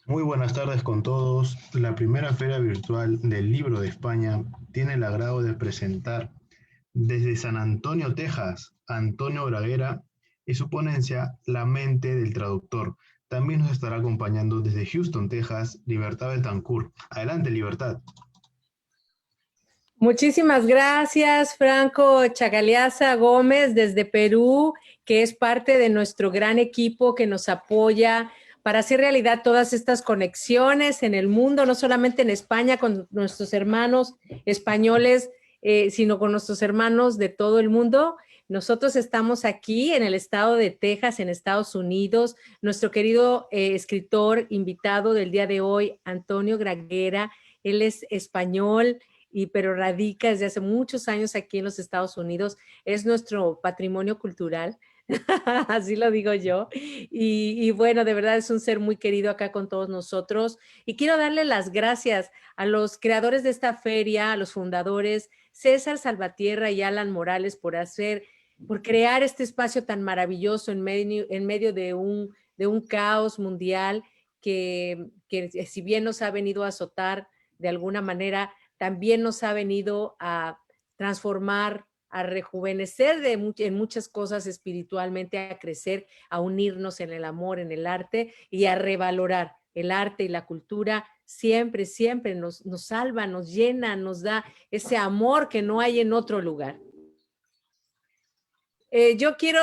Muy buenas tardes con todos. La primera Feria Virtual del Libro de España tiene el agrado de presentar desde San Antonio, Texas, a Antonio Braguera y su ponencia La mente del traductor. También nos estará acompañando desde Houston, Texas, Libertad Betancourt. Adelante, Libertad. Muchísimas gracias, Franco Chagaliaza Gómez, desde Perú, que es parte de nuestro gran equipo que nos apoya para hacer realidad todas estas conexiones en el mundo, no solamente en España con nuestros hermanos españoles, sino con nuestros hermanos de todo el mundo. Nosotros estamos aquí en el estado de Texas, en Estados Unidos. Nuestro querido escritor invitado del día de hoy, Antonio Graguera, él es español, pero radica desde hace muchos años aquí en los Estados Unidos. Es nuestro patrimonio cultural, así lo digo yo. Y bueno, de verdad es un ser muy querido acá con todos nosotros. Y quiero darle las gracias a los creadores de esta feria, a los fundadores, César Salvatierra y Alan Morales, por crear este espacio tan maravilloso en medio de un caos mundial que si bien nos ha venido a azotar de alguna manera, también nos ha venido a transformar, a rejuvenecer en muchas cosas espiritualmente, a crecer, a unirnos en el amor, en el arte y a revalorar el arte y la cultura. Siempre, siempre nos salva, nos llena, nos da ese amor que no hay en otro lugar. Yo quiero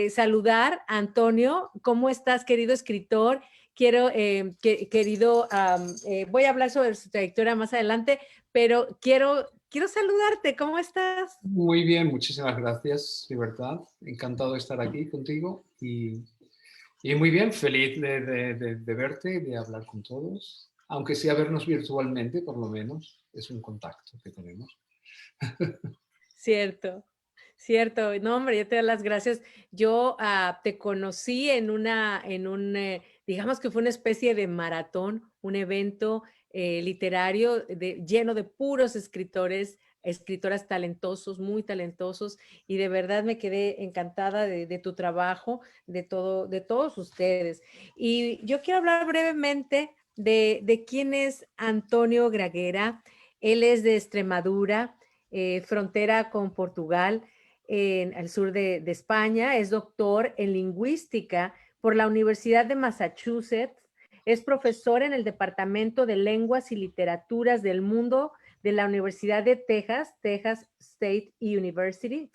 saludar a Antonio. ¿Cómo estás, querido escritor? Voy a hablar sobre su trayectoria más adelante, pero quiero saludarte. ¿Cómo estás? Muy bien, muchísimas gracias, Libertad. Encantado de estar aquí contigo y muy bien, feliz de verte y de hablar con todos. Aunque sea vernos virtualmente, por lo menos, es un contacto que tenemos. Cierto. Cierto, no hombre, yo te doy las gracias. Yo te conocí digamos que fue una especie de maratón, un evento literario lleno de puros escritores, escritoras talentosos, muy talentosos, y de verdad me quedé encantada de tu trabajo, de todos ustedes. Y yo quiero hablar brevemente de quién es Antonio Graguera. Él es de Extremadura, frontera con Portugal, en el sur de España. Es doctor en lingüística por la Universidad de Massachusetts. Es profesor en el Departamento de Lenguas y Literaturas del Mundo de la Universidad de Texas, Texas State University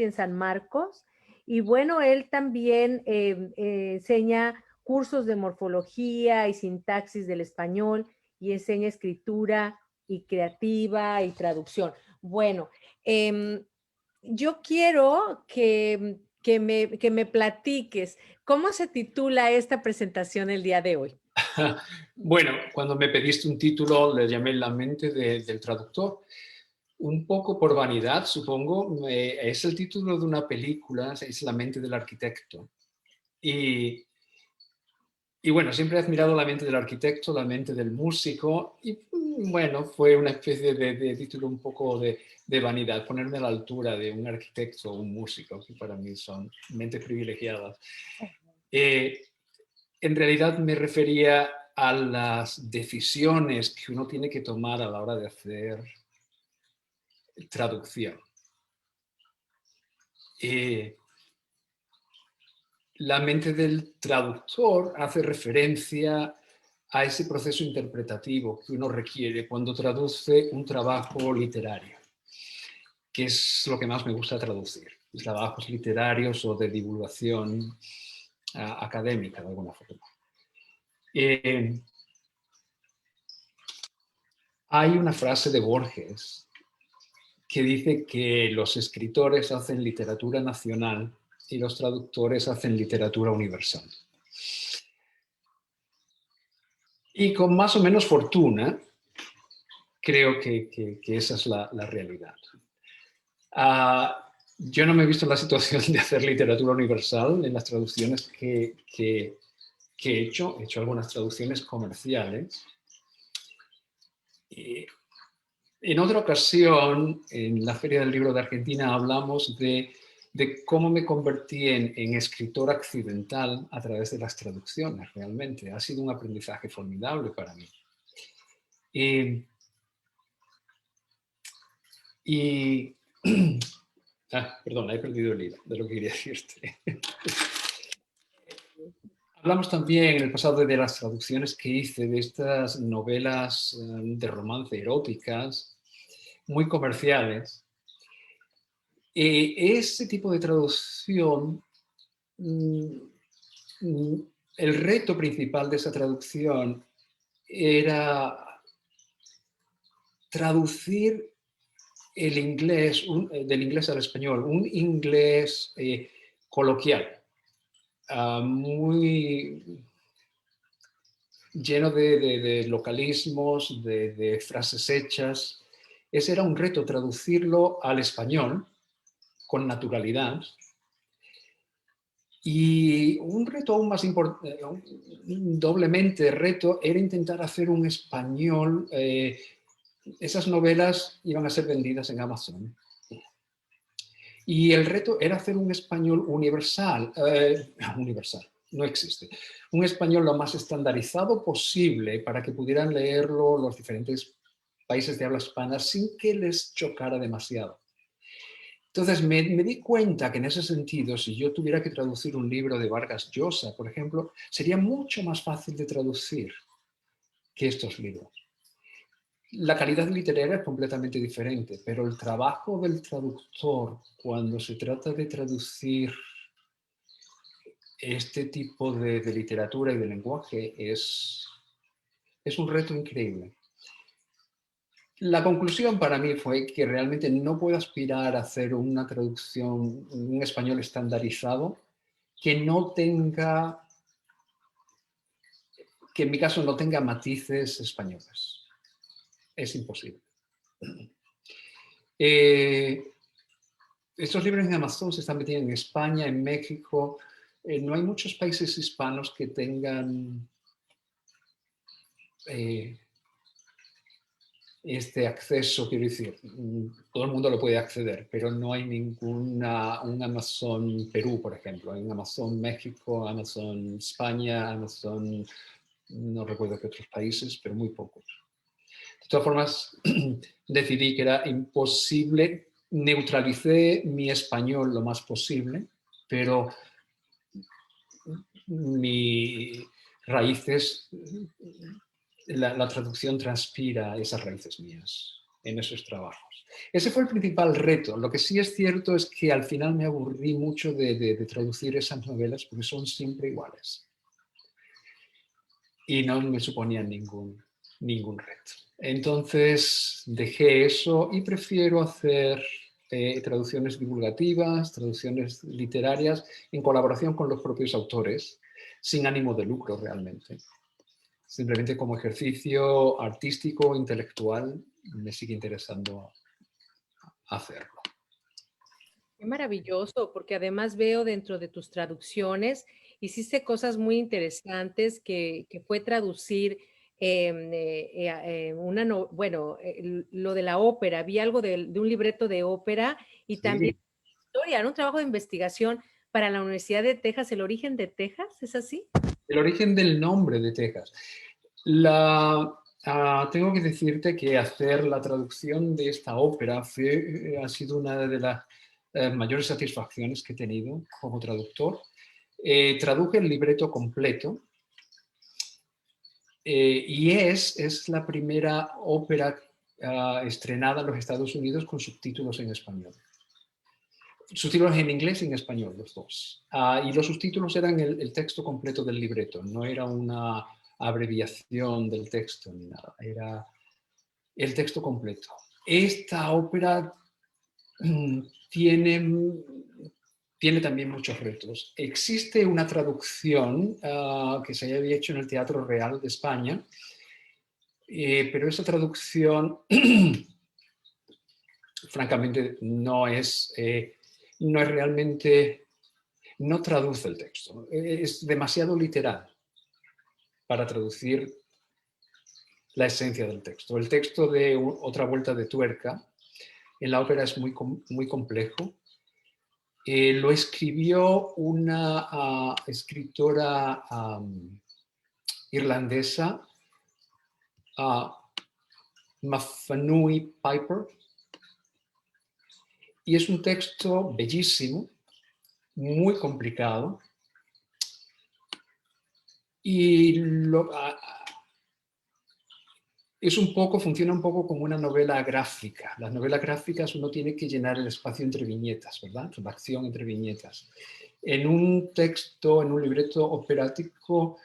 en San Marcos. Y bueno, él también enseña cursos de morfología y sintaxis del español y enseña escritura y creativa y traducción. Bueno, yo quiero que me platiques cómo se titula esta presentación el día de hoy. Bueno, cuando me pediste un título le llamé La mente del traductor. Un poco por vanidad, supongo, es el título de una película, es La mente del arquitecto. Y bueno, siempre he admirado la mente del arquitecto, la mente del músico, y bueno, fue una especie de título un poco de vanidad, ponerme a la altura de un arquitecto o un músico, que para mí son mentes privilegiadas. En realidad me refería a las decisiones que uno tiene que tomar a la hora de hacer traducción. La mente del traductor hace referencia a ese proceso interpretativo que uno requiere cuando traduce un trabajo literario, que es lo que más me gusta traducir, trabajos literarios o de divulgación académica de alguna forma. Hay una frase de Borges que dice que los escritores hacen literatura nacional y los traductores hacen literatura universal. Y con más o menos fortuna, creo que esa es la realidad. Yo no me he visto en la situación de hacer literatura universal en las traducciones que he hecho. He hecho algunas traducciones comerciales. En otra ocasión, en la Feria del Libro de Argentina, hablamos de de cómo me convertí en escritor accidental a través de las traducciones, realmente. Ha sido un aprendizaje formidable para mí. Perdón, he perdido el hilo de lo que quería decirte. Hablamos también en el pasado de las traducciones que hice de estas novelas de romance eróticas, muy comerciales. Ese tipo de traducción, el reto principal de esa traducción era traducir el inglés, del inglés al español, un inglés coloquial, muy lleno de localismos, de frases hechas. Ese era un reto, traducirlo al español con naturalidad. Y un reto aún más importante, doblemente reto, era intentar hacer un español. Esas novelas iban a ser vendidas en Amazon. Y el reto era hacer un español universal. Universal, no existe. Un español lo más estandarizado posible para que pudieran leerlo los diferentes países de habla hispana sin que les chocara demasiado. Entonces me di cuenta que en ese sentido, si yo tuviera que traducir un libro de Vargas Llosa, por ejemplo, sería mucho más fácil de traducir que estos libros. La calidad literaria es completamente diferente, pero el trabajo del traductor cuando se trata de traducir este tipo de literatura y de lenguaje es un reto increíble. La conclusión para mí fue que realmente no puedo aspirar a hacer una traducción, un español estandarizado que no tenga, que en mi caso no tenga matices españoles. Es imposible. Estos libros en Amazon se están metiendo en España, en México. No hay muchos países hispanos que tengan este acceso, quiero decir, todo el mundo lo puede acceder, pero no hay un Amazon Perú, por ejemplo. Hay un Amazon México, Amazon España, Amazon, no recuerdo qué otros países, pero muy pocos. De todas formas, decidí que era imposible, neutralicé mi español lo más posible, pero mis raíces, la traducción transpira esas raíces mías en esos trabajos. Ese fue el principal reto. Lo que sí es cierto es que al final me aburrí mucho de traducir esas novelas porque son siempre iguales. Y no me suponían ningún reto. Entonces dejé eso y prefiero hacer traducciones divulgativas, traducciones literarias en colaboración con los propios autores, sin ánimo de lucro realmente. Simplemente como ejercicio artístico, intelectual, me sigue interesando hacerlo. Qué maravilloso, porque además veo dentro de tus traducciones, hiciste cosas muy interesantes que fue traducir lo de la ópera, vi algo de un libreto de ópera y también Sí. historia, ¿no? Un trabajo de investigación para la Universidad de Texas, el origen de Texas, ¿es así? El origen del nombre de Texas. Tengo que decirte que hacer la traducción de esta ópera ha sido una de las mayores satisfacciones que he tenido como traductor. Traduje el libreto completo y es la primera ópera estrenada en los Estados Unidos con subtítulos en español. Subtítulos en inglés y en español, los dos. Y los subtítulos eran el texto completo del libreto, no era una abreviación del texto ni nada, era el texto completo. Esta ópera tiene también muchos retos. Existe una traducción que se había hecho en el Teatro Real de España, pero esa traducción francamente no es realmente, no traduce el texto, es demasiado literal para traducir la esencia del texto. El texto de Otra vuelta de tuerca en la ópera es muy complejo Lo escribió una escritora irlandesa, Mafanui Piper, y es un texto bellísimo, muy complicado, y funciona un poco como una novela gráfica. Las novelas gráficas uno tiene que llenar el espacio entre viñetas, ¿verdad? La acción entre viñetas. En un texto, en un libreto operático,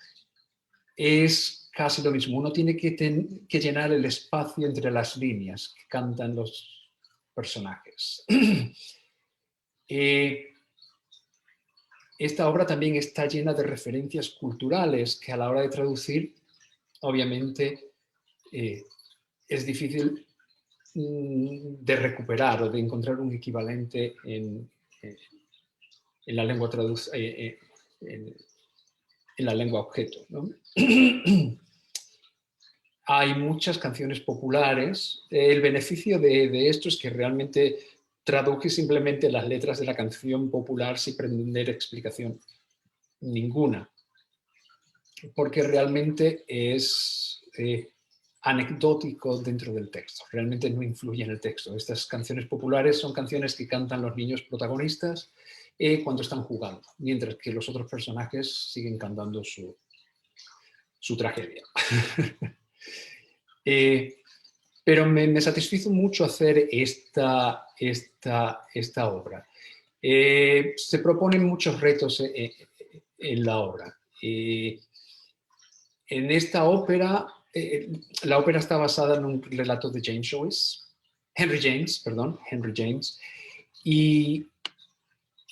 es casi lo mismo. Uno tiene que llenar el espacio entre las líneas que cantan los personajes. Esta obra también está llena de referencias culturales que a la hora de traducir, obviamente, es difícil de recuperar o de encontrar un equivalente en la lengua en la lengua objeto, ¿no? Hay muchas canciones populares. El beneficio de esto es que realmente traduje simplemente las letras de la canción popular sin pretender explicación ninguna, porque realmente es anecdótico dentro del texto, realmente no influye en el texto. Estas canciones populares son canciones que cantan los niños protagonistas cuando están jugando, mientras que los otros personajes siguen cantando su tragedia. Pero me satisfizo mucho hacer esta obra. Se proponen muchos retos en la obra. En esta ópera, la ópera está basada en un relato de Henry James, y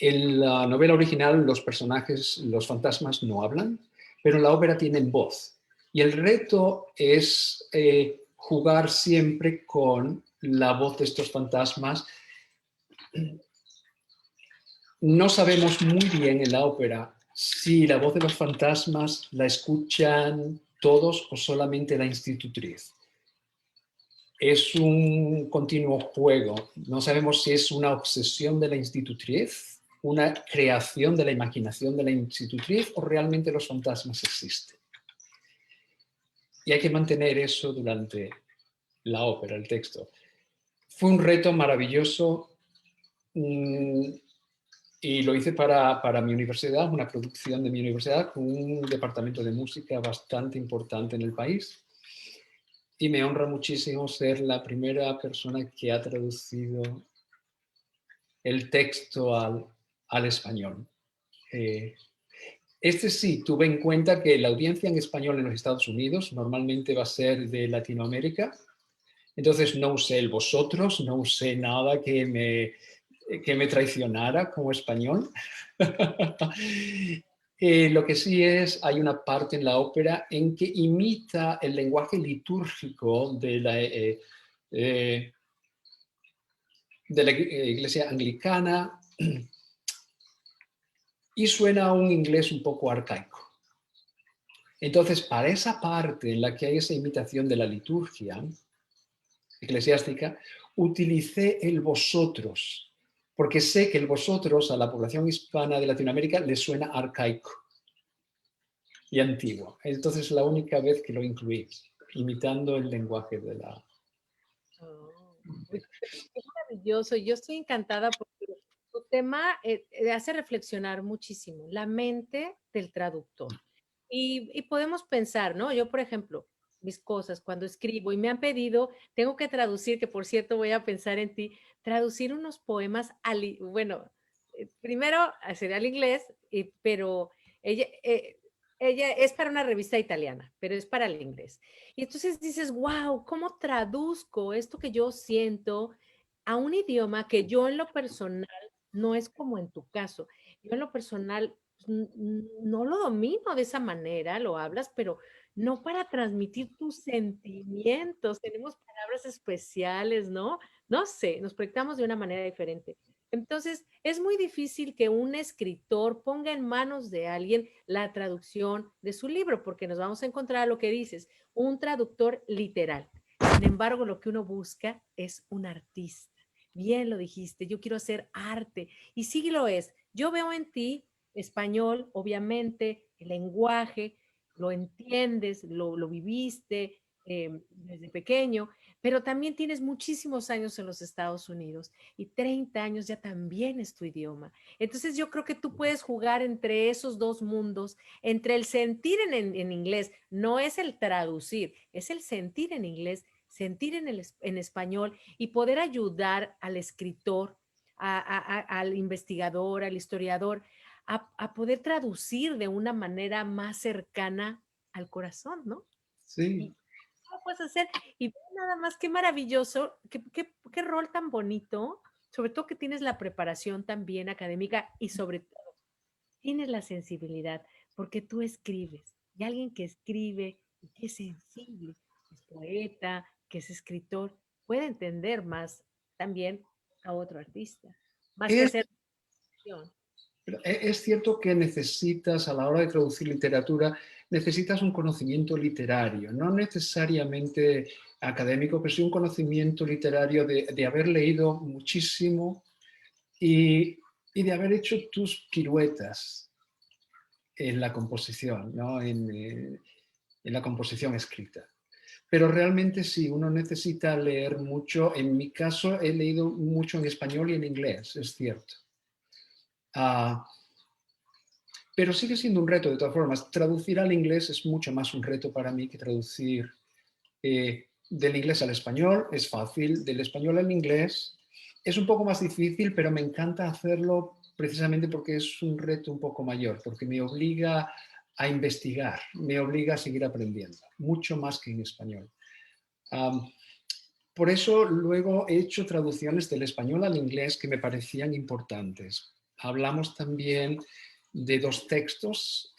en la novela original los personajes, los fantasmas no hablan, pero en la ópera tienen voz. Y el reto es jugar siempre con la voz de estos fantasmas. No sabemos muy bien en la ópera si la voz de los fantasmas la escuchan todos o solamente la institutriz. Es un continuo juego. No sabemos si es una obsesión de la institutriz, una creación de la imaginación de la institutriz o realmente los fantasmas existen. Y hay que mantener eso durante la ópera, el texto. Fue un reto maravilloso y lo hice para mi universidad, una producción de mi universidad con un departamento de música bastante importante en el país. Y me honra muchísimo ser la primera persona que ha traducido el texto al español. Sí, tuve en cuenta que la audiencia en español en los Estados Unidos normalmente va a ser de Latinoamérica. Entonces no usé el vosotros, no usé nada que me traicionara como español. Lo que sí hay una parte en la ópera en que imita el lenguaje litúrgico de la iglesia anglicana y suena a un inglés un poco arcaico. Entonces, para esa parte en la que hay esa imitación de la liturgia eclesiástica, utilicé el vosotros, porque sé que el vosotros a la población hispana de Latinoamérica le suena arcaico y antiguo. Entonces, la única vez que lo incluí, imitando el lenguaje de la... Es maravilloso. Yo estoy encantada porque tu tema hace reflexionar muchísimo la mente del traductor. Y podemos pensar, ¿no? Yo, por ejemplo, mis cosas, cuando escribo y me han pedido, tengo que traducir, que por cierto voy a pensar en ti, traducir unos poemas, bueno, primero sería al inglés, pero ella es para una revista italiana, pero es para el inglés. Y entonces dices, wow, ¿cómo traduzco esto que yo siento a un idioma que yo en lo personal no es como en tu caso? Yo en lo personal no lo domino de esa manera, lo hablas, pero no para transmitir tus sentimientos. Tenemos palabras especiales, ¿no? No sé, nos proyectamos de una manera diferente. Entonces, es muy difícil que un escritor ponga en manos de alguien la traducción de su libro, porque nos vamos a encontrar lo que dices, un traductor literal. Sin embargo, lo que uno busca es un artista. bien lo dijiste, yo quiero hacer arte. Y sí lo es. Yo veo en ti español, obviamente, el lenguaje, lo entiendes, lo viviste desde pequeño, pero también tienes muchísimos años en los Estados Unidos y 30 años ya también es tu idioma. Entonces yo creo que tú puedes jugar entre esos dos mundos, entre el sentir en inglés, no es el traducir, es el sentir en inglés, sentir en español y poder ayudar al escritor, al investigador, al historiador, a poder traducir de una manera más cercana al corazón, ¿no? Sí. Y lo puedes hacer. Y ve nada más, qué maravilloso, qué rol tan bonito, sobre todo que tienes la preparación también académica y sobre todo tienes la sensibilidad, porque tú escribes. Y alguien que escribe y que es sensible, que es poeta, que es escritor, puede entender más también a otro artista, más que Es, hacer ficción. es cierto que necesitas, a la hora de traducir literatura, necesitas un conocimiento literario, no necesariamente académico, pero sí un conocimiento literario de haber leído muchísimo y de haber hecho tus piruetas en la composición, ¿no? En la composición escrita. Pero realmente sí, uno necesita leer mucho. En mi caso he leído mucho en español y en inglés, es cierto. Pero sigue siendo un reto de todas formas. Traducir al inglés es mucho más un reto para mí que traducir del inglés al español. Es fácil, del español al inglés es un poco más difícil, pero me encanta hacerlo precisamente porque es un reto un poco mayor, porque me obliga a investigar, me obliga a seguir aprendiendo, mucho más que en español. Por eso luego he hecho traducciones del español al inglés que me parecían importantes. Hablamos también de dos textos.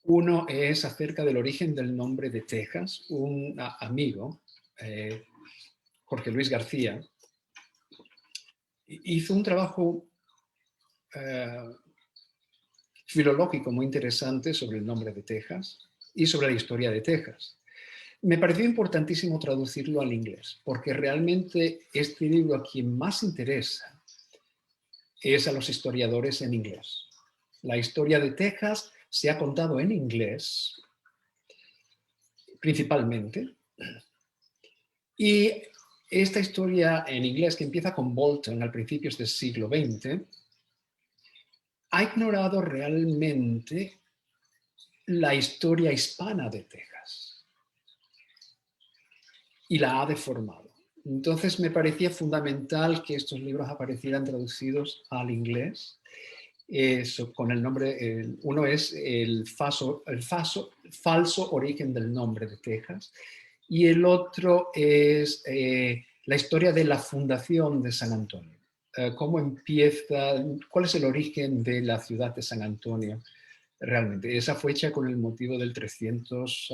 Uno es acerca del origen del nombre de Texas. Un amigo, Jorge Luis García, hizo un trabajo filológico muy interesante sobre el nombre de Texas y sobre la historia de Texas. Me pareció importantísimo traducirlo al inglés, porque realmente este libro a quien más interesa es a los historiadores en inglés. La historia de Texas se ha contado en inglés, principalmente, y esta historia en inglés, que empieza con Bolton al principios del siglo XX, ha ignorado realmente la historia hispana de Texas y la ha deformado. Entonces me parecía fundamental que estos libros aparecieran traducidos al inglés. Con el nombre, uno es el falso origen del nombre de Texas y el otro es la historia de la fundación de San Antonio. Cómo empieza, cuál es el origen de la ciudad de San Antonio realmente. Esa fue hecha con el motivo del 300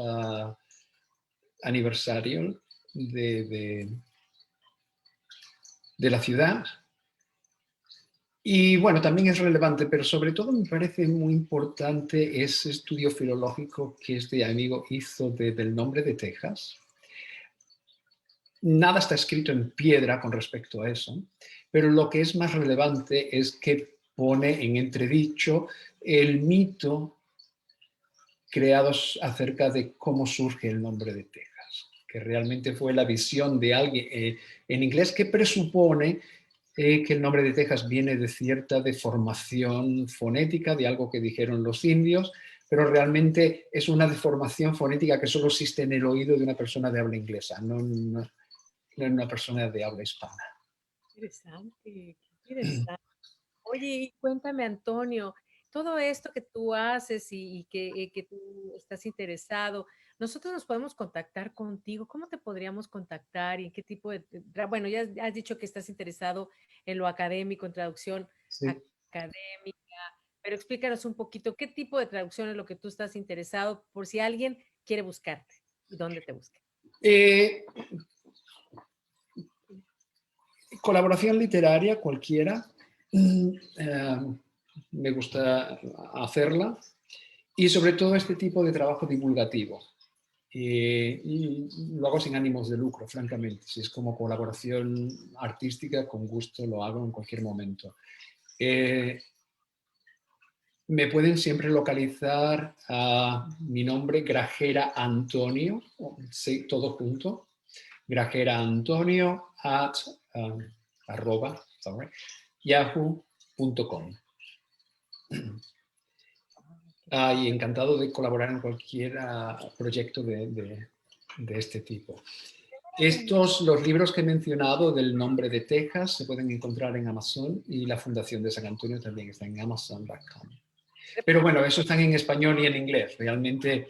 aniversario de la ciudad. Y bueno, también es relevante, pero sobre todo me parece muy importante ese estudio filológico que este amigo hizo del nombre de Texas. Nada está escrito en piedra con respecto a eso, pero lo que es más relevante es que pone en entredicho el mito creado acerca de cómo surge el nombre de Texas, que realmente fue la visión de alguien en inglés que presupone que el nombre de Texas viene de cierta deformación fonética, de algo que dijeron los indios, pero realmente es una deformación fonética que solo existe en el oído de una persona de habla inglesa, no en una persona de habla hispana. Interesante, qué interesante. Oye, y cuéntame, Antonio, todo esto que tú haces que tú estás interesado, nosotros nos podemos contactar contigo. ¿Cómo te podríamos contactar y en qué tipo bueno, ya has dicho que estás interesado en lo académico, en traducción Sí. académica, pero explícanos un poquito qué tipo de traducción es lo que tú estás interesado por si alguien quiere buscarte y dónde te busque. Colaboración literaria cualquiera. Me gusta hacerla y sobre todo este tipo de trabajo divulgativo. y lo hago sin ánimos de lucro, francamente. Si es como colaboración artística, con gusto lo hago en cualquier momento. Me pueden siempre localizar a mi nombre, Grajera Antonio, sí, todo junto, Grajera Antonio @ yahoo.com. Y encantado de colaborar en cualquier proyecto de este tipo. Los libros que he mencionado del nombre de Texas se pueden encontrar en Amazon y la Fundación de San Antonio también está en amazon.com. Pero bueno, eso están en español y en inglés. Realmente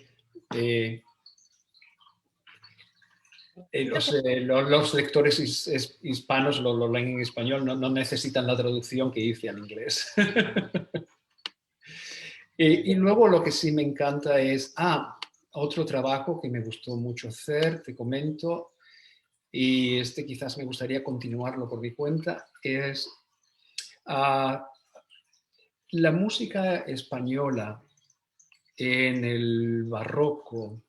los lectores hispanos lo leen en español, no necesitan la traducción que hice al inglés. Y luego lo que sí me encanta es, otro trabajo que me gustó mucho hacer, te comento, y quizás me gustaría continuarlo por mi cuenta, es la música española en el barroco.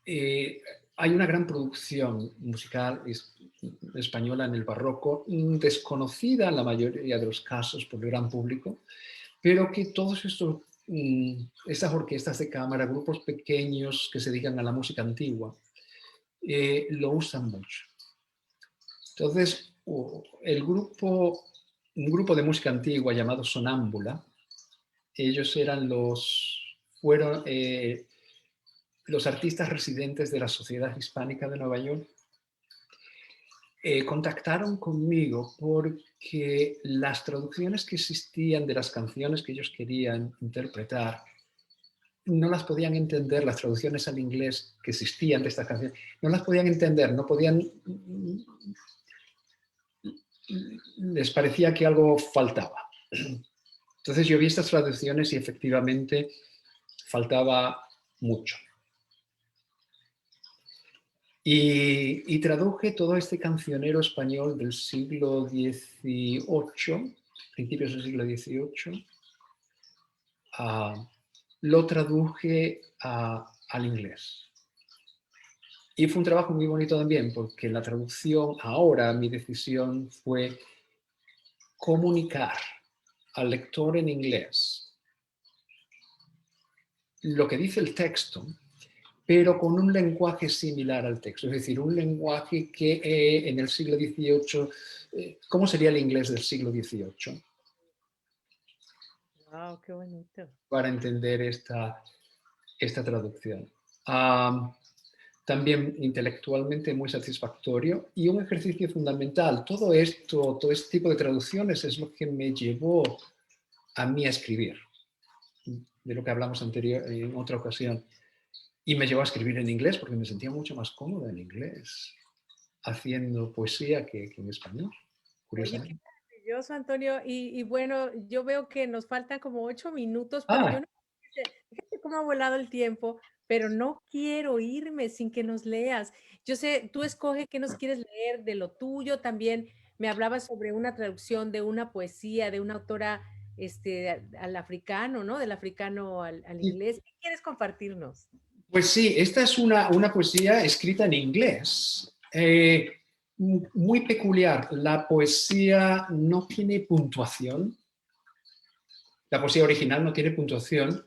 Hay una gran producción musical española en el barroco, desconocida en la mayoría de los casos por el gran público, pero que todos estas orquestas de cámara, grupos pequeños que se dedican a la música antigua, lo usan mucho. Entonces, un grupo de música antigua llamado Sonámbula, ellos fueron los artistas residentes de la Sociedad Hispánica de Nueva York, contactaron conmigo porque las traducciones que existían de las canciones que ellos querían interpretar no las podían entender, las traducciones al inglés que existían de estas canciones, no las podían entender, les parecía que algo faltaba. Entonces yo vi estas traducciones y efectivamente faltaba mucho. Y traduje todo este cancionero español del siglo XVIII, principios del siglo XVIII, lo traduje al inglés. Y fue un trabajo muy bonito también, porque la traducción, ahora mi decisión fue comunicar al lector en inglés lo que dice el texto, pero con un lenguaje similar al texto, es decir, un lenguaje que en el siglo XVIII, ¿cómo sería el inglés del siglo XVIII? ¡Wow, qué bonito! Para entender esta traducción. También intelectualmente muy satisfactorio y un ejercicio fundamental. Todo este tipo de traducciones es lo que me llevó a mí a escribir, de lo que hablamos en otra ocasión. Y me llevó a escribir en inglés porque me sentía mucho más cómodo en inglés, haciendo poesía que en español, curiosamente. Oye, qué maravilloso, Antonio. Y bueno, yo veo que nos faltan como 8 minutos, pero yo no, fíjate cómo ha volado el tiempo, pero no quiero irme sin que nos leas. Yo sé, tú escoge qué nos quieres leer de lo tuyo. También me hablabas sobre una traducción de una poesía de una autora al africano, ¿no? Del africano al inglés. ¿Qué quieres compartirnos? Pues sí, esta es una poesía escrita en inglés, muy peculiar. La poesía no tiene puntuación, la poesía original no tiene puntuación.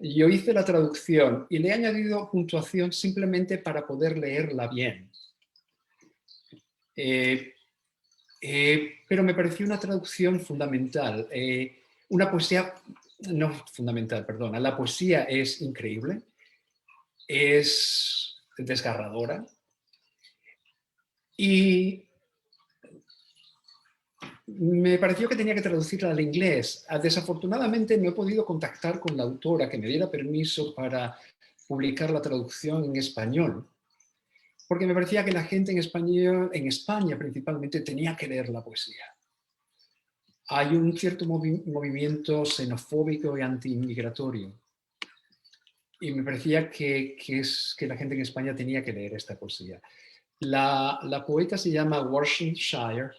Yo hice la traducción y le he añadido puntuación simplemente para poder leerla bien. Pero me pareció una traducción fundamental. Una poesía, no fundamental, perdona, la poesía es increíble. Es desgarradora y me pareció que tenía que traducirla al inglés. Desafortunadamente no he podido contactar con la autora que me diera permiso para publicar la traducción en español, porque me parecía que la gente en España principalmente, tenía que leer la poesía. Hay un cierto movimiento xenofóbico y anti-inmigratorio. Y me parecía que la gente en España tenía que leer esta poesía. La poeta se llama Worcestershire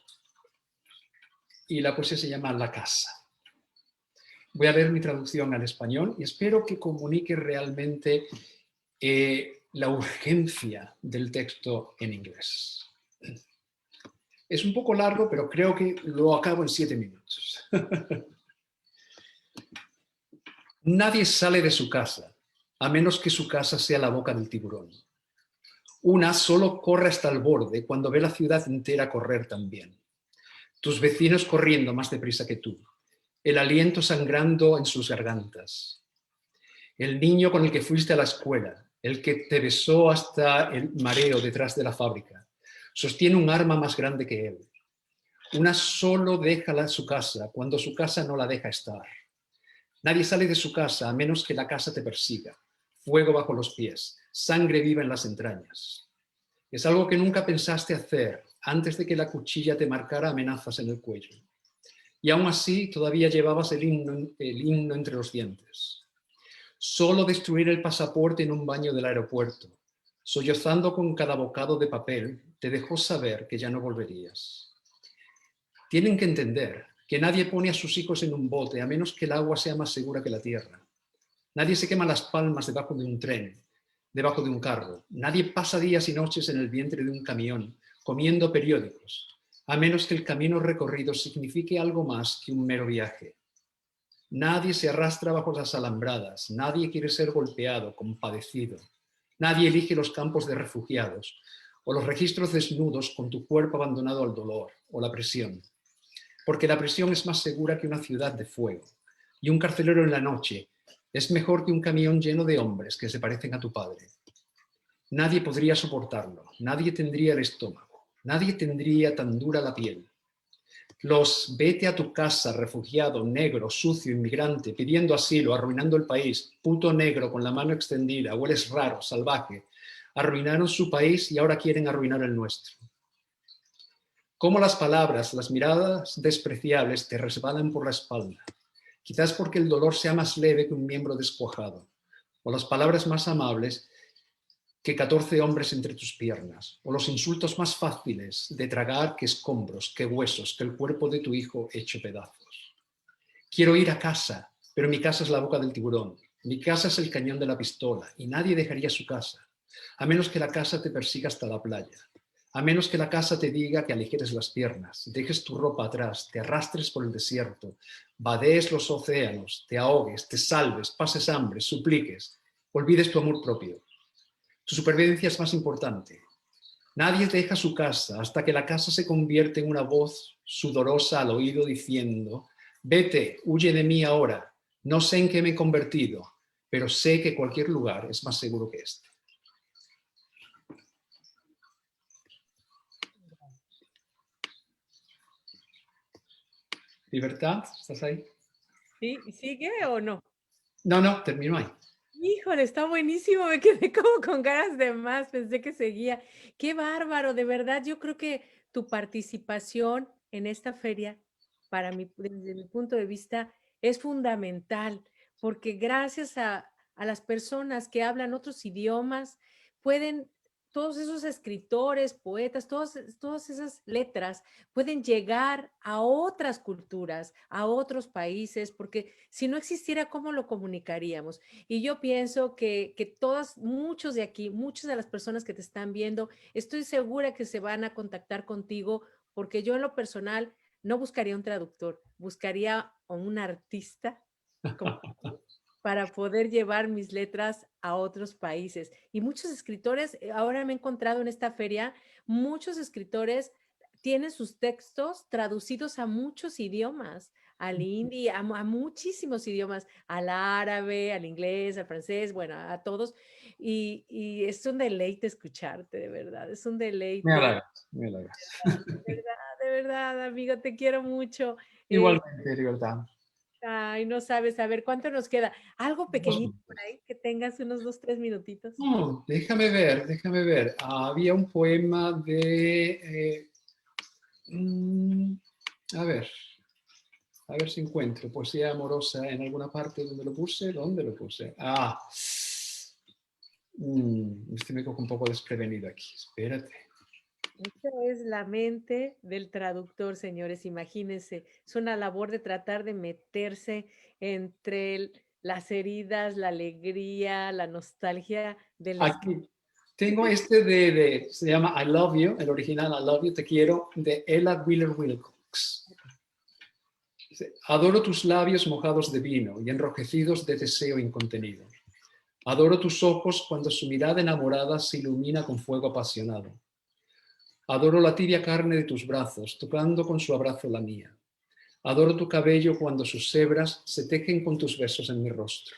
y la poesía se llama La Casa. Voy a leer mi traducción al español y espero que comunique realmente la urgencia del texto en inglés. Es un poco largo, pero creo que lo acabo en 7 minutos. Nadie sale de su casa, a menos que su casa sea la boca del tiburón. Una solo corre hasta el borde cuando ve la ciudad entera correr también. Tus vecinos corriendo más deprisa que tú, el aliento sangrando en sus gargantas. El niño con el que fuiste a la escuela, el que te besó hasta el mareo detrás de la fábrica, sostiene un arma más grande que él. Una solo deja su casa cuando su casa no la deja estar. Nadie sale de su casa a menos que la casa te persiga. Fuego bajo los pies, sangre viva en las entrañas. Es algo que nunca pensaste hacer antes de que la cuchilla te marcara amenazas en el cuello. Y aún así todavía llevabas el himno entre los dientes. Solo destruir el pasaporte en un baño del aeropuerto, sollozando con cada bocado de papel, te dejó saber que ya no volverías. Tienen que entender que nadie pone a sus hijos en un bote a menos que el agua sea más segura que la tierra. Nadie se quema las palmas debajo de un tren, debajo de un carro. Nadie pasa días y noches en el vientre de un camión, comiendo periódicos, a menos que el camino recorrido signifique algo más que un mero viaje. Nadie se arrastra bajo las alambradas, nadie quiere ser golpeado, compadecido. Nadie elige los campos de refugiados o los registros desnudos con tu cuerpo abandonado al dolor o la prisión. Porque la prisión es más segura que una ciudad de fuego. Y un carcelero en la noche es mejor que un camión lleno de hombres que se parecen a tu padre. Nadie podría soportarlo, nadie tendría el estómago, nadie tendría tan dura la piel. Los vete a tu casa, refugiado, negro, sucio, inmigrante, pidiendo asilo, arruinando el país, puto negro con la mano extendida, hueles raro, salvaje, arruinaron su país y ahora quieren arruinar el nuestro. Cómo las palabras, las miradas despreciables te resbalan por la espalda, quizás porque el dolor sea más leve que un miembro descuajado, o las palabras más amables que 14 hombres entre tus piernas, o los insultos más fáciles de tragar que escombros, que huesos, que el cuerpo de tu hijo hecho pedazos. Quiero ir a casa, pero mi casa es la boca del tiburón, mi casa es el cañón de la pistola, y nadie dejaría su casa, a menos que la casa te persiga hasta la playa, a menos que la casa te diga que aligeres las piernas, dejes tu ropa atrás, te arrastres por el desierto, vadees los océanos, te ahogues, te salves, pases hambre, supliques, olvides tu amor propio. Tu supervivencia es más importante. Nadie deja su casa hasta que la casa se convierte en una voz sudorosa al oído diciendo: vete, huye de mí ahora, no sé en qué me he convertido, pero sé que cualquier lugar es más seguro que este. ¿Libertad? ¿Estás ahí? ¿Sí? ¿Sigue o no? No, termino ahí. Híjole, está buenísimo, me quedé como con ganas de más, pensé que seguía. Qué bárbaro, de verdad, yo creo que tu participación en esta feria, para mí, desde mi punto de vista, es fundamental, porque gracias a las personas que hablan otros idiomas, pueden, todos esos escritores, poetas, todas esas letras pueden llegar a otras culturas, a otros países, porque si no existiera, ¿cómo lo comunicaríamos? Y yo pienso que todas, muchos de aquí, muchas de las personas que te están viendo, estoy segura que se van a contactar contigo, porque yo en lo personal no buscaría un traductor, buscaría a un artista como tú, para poder llevar mis letras a otros países. Y muchos escritores, ahora me he encontrado en esta feria, muchos escritores tienen sus textos traducidos a muchos idiomas, al hindi, a muchísimos idiomas, al árabe, al inglés, al francés, bueno, a todos. Y es un deleite escucharte, de verdad, es un Me deleite. halagas, me halagas. De verdad, amigo, te quiero mucho. Igualmente, Libertad. Ay, no sabes, a ver, ¿cuánto nos queda? Algo 2 pequeñito por minutos. ahí, que tengas unos 2, 3 minutitos. No, déjame ver. Había un poema de... a ver si encuentro poesía amorosa en alguna parte donde lo puse. ¿Dónde lo puse? Me cojo un poco desprevenido aquí. Espérate. Esa es la mente del traductor, señores, imagínense. Es una labor de tratar de meterse entre las heridas, la alegría, la nostalgia del escritor. Aquí tengo se llama I Love You, el original I Love You, te quiero, de Ella Wheeler Wilcox. Dice, adoro tus labios mojados de vino y enrojecidos de deseo incontenido. Adoro tus ojos cuando su mirada enamorada se ilumina con fuego apasionado. Adoro la tibia carne de tus brazos, tocando con su abrazo la mía. Adoro tu cabello cuando sus hebras se tejen con tus besos en mi rostro.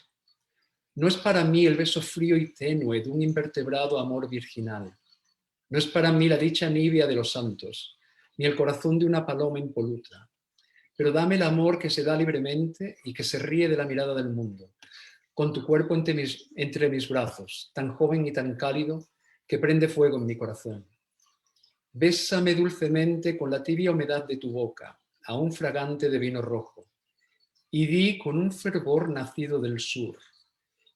No es para mí el beso frío y tenue de un invertebrado amor virginal. No es para mí la dicha nibia de los santos, ni el corazón de una paloma impoluta. Pero dame el amor que se da libremente y que se ríe de la mirada del mundo, con tu cuerpo entre mis brazos, tan joven y tan cálido, que prende fuego en mi corazón. Bésame dulcemente con la tibia humedad de tu boca, aún fragante de vino rojo, y di con un fervor nacido del sur,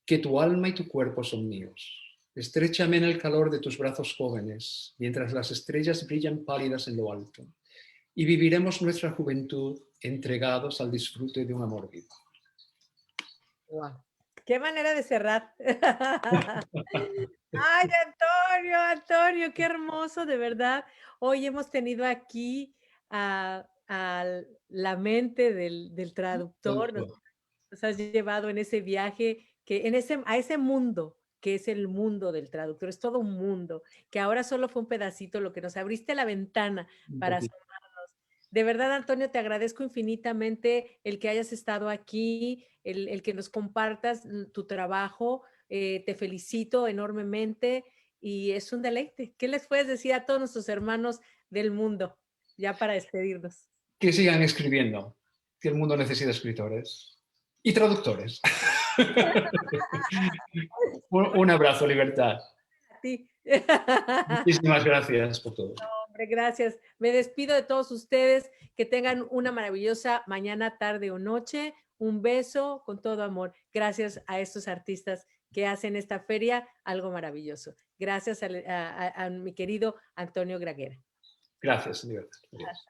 que tu alma y tu cuerpo son míos. Estréchame en el calor de tus brazos jóvenes, mientras las estrellas brillan pálidas en lo alto, y viviremos nuestra juventud entregados al disfrute de un amor vivo. Wow. ¡Qué manera de cerrar! Ay, Antonio, qué hermoso, de verdad. Hoy hemos tenido aquí a la mente del traductor, nos has llevado en ese viaje, a ese mundo que es el mundo del traductor, es todo un mundo, que ahora solo fue un pedacito lo que nos abriste la ventana para asomarnos. De verdad, Antonio, te agradezco infinitamente el que hayas estado aquí, el que nos compartas tu trabajo. Te felicito enormemente y es un deleite. ¿Qué les puedes decir a todos nuestros hermanos del mundo, ya para despedirnos? Que sigan escribiendo, que el mundo necesita escritores y traductores. Un abrazo, Libertad. A ti. Muchísimas gracias por todo. Hombre, gracias. Me despido de todos ustedes. Que tengan una maravillosa mañana, tarde o noche. Un beso con todo amor. Gracias a estos artistas que hacen esta feria algo maravilloso. Gracias a mi querido Antonio Graguera. Gracias, Libertad. Adiós.